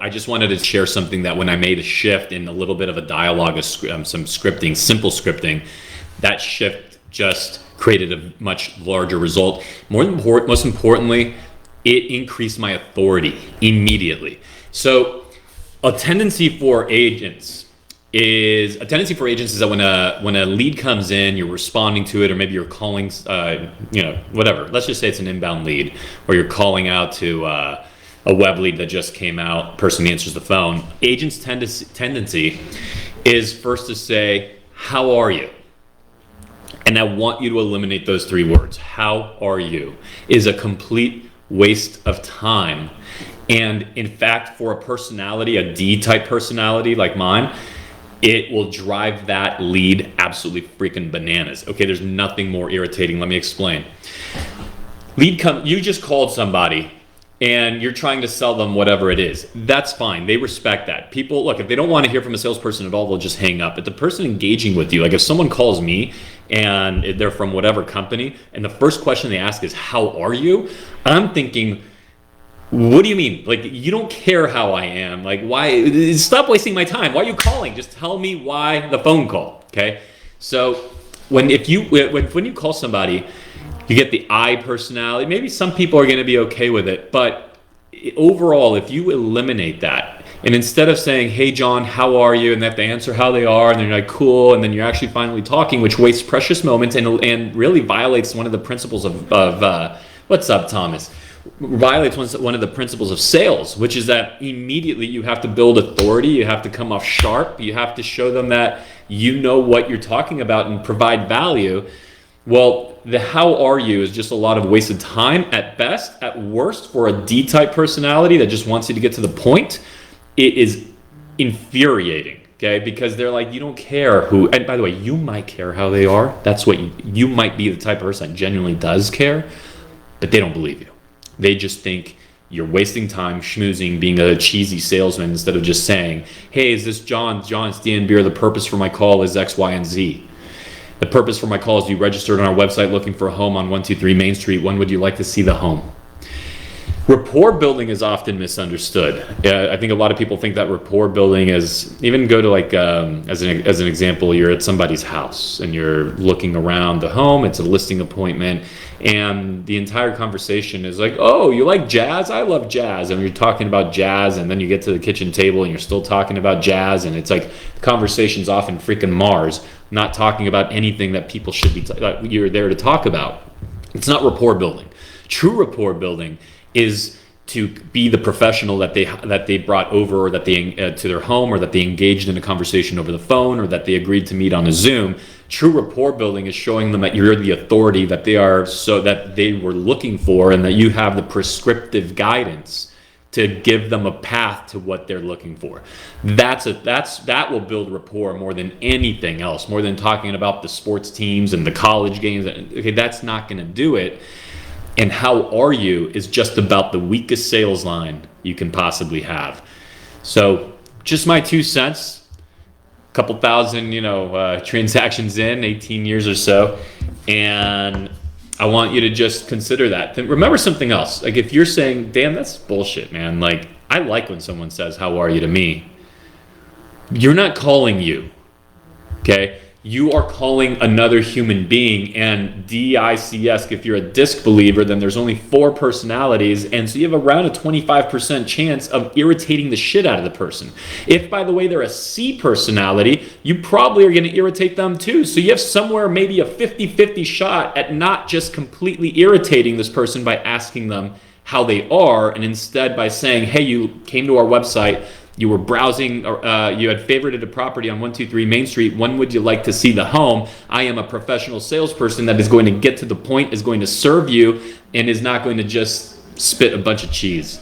I just wanted to share something that when I made a shift in a little bit of a dialogue, some scripting, simple scripting, that shift just created a much larger result. Most importantly, it increased my authority immediately. So a tendency for agents is that when a lead comes in, you're responding to it, or maybe you're calling, whatever. Let's just say it's an inbound lead, or you're calling out to a web lead that just came out. Person answers the phone. Agents' tendency is first to say, "How are you?" And I want you to eliminate those three words. "How are you?" is a complete waste of time. And in fact, for a personality, a D-type personality like mine, it will drive that lead absolutely freaking bananas. Okay, there's nothing more irritating. Let me explain. You just called somebody and you're trying to sell them whatever it is. That's fine. They respect that. People, look, if they don't want to hear from a salesperson at all, they'll just hang up. But the person engaging with you, like if someone calls me and they're from whatever company, and the first question they ask is, "How are you?" I'm thinking, what do you mean? Like, you don't care how I am. Like, why? Stop wasting my time. Why are you calling? Just tell me why the phone call. Okay. So when you call somebody, you get the I personality. Maybe some people are going to be okay with it, but overall, if you eliminate that, and instead of saying, "Hey John, how are you?" and they have to answer how they are, and they're like, "Cool," and then you're actually finally talking, which wastes precious moments and really violates one of the principles of what's up, Thomas? Violates one of the principles of sales, which is that immediately you have to build authority, you have to come off sharp, you have to show them that you know what you're talking about and provide value. Well, the "how are you" is just a lot of wasted time at best. At worst, for a D-type personality that just wants you to get to the point, it is infuriating. Okay, because they're like, you don't care who, and by the way, you might care how they are. That's what you might be the type of person that genuinely does care, but they don't believe you. They just think you're wasting time schmoozing, being a cheesy salesman instead of just saying, "Hey, is this John? John, it's Dan Beer. The purpose for my call is X, Y, and Z. The purpose for my call is you registered on our website looking for a home on 123 Main Street. When would you like to see the home?" Rapport building is often misunderstood. I think a lot of people think that rapport building is, even go to like, as an example, you're at somebody's house and you're looking around the home, it's a listing appointment, and the entire conversation is like, "Oh, you like jazz? I love jazz." And you're talking about jazz, and then you get to the kitchen table and you're still talking about jazz, and it's like the conversation's often freaking Mars, not talking about anything that people should be, you're there to talk about. It's not rapport building. True rapport building is to be the professional that they brought over, or that they to their home, or that they engaged in a conversation over the phone, or that they agreed to meet on a Zoom. True rapport building is showing them that you're the authority that they were looking for, and that you have the prescriptive guidance to give them a path to what they're looking for. That will build rapport more than anything else, more than talking about the sports teams and the college games. Okay, that's not going to do it. And "how are you" is just about the weakest sales line you can possibly have. So just my 2 cents, a couple thousand, transactions in 18 years or so. And I want you to just consider that. Then remember something else. Like, if you're saying, "Damn, that's bullshit, man. Like, I like when someone says, 'How are you?' to me." You're not calling you, okay? You are calling another human being. And DICS, if you're a DISC believer, then there's only 4 personalities, and so you have around a 25% chance of irritating the shit out of the person. If, by the way, they're a C personality, you probably are going to irritate them too. So you have somewhere maybe a 50-50 shot at not just completely irritating this person by asking them how they are, and instead by saying, "Hey, you came to our website, you were browsing, or you had favorited a property on 123 Main Street. When would you like to see the home? I am a professional salesperson that is going to get to the point, is going to serve you, and is not going to just spit a bunch of cheese."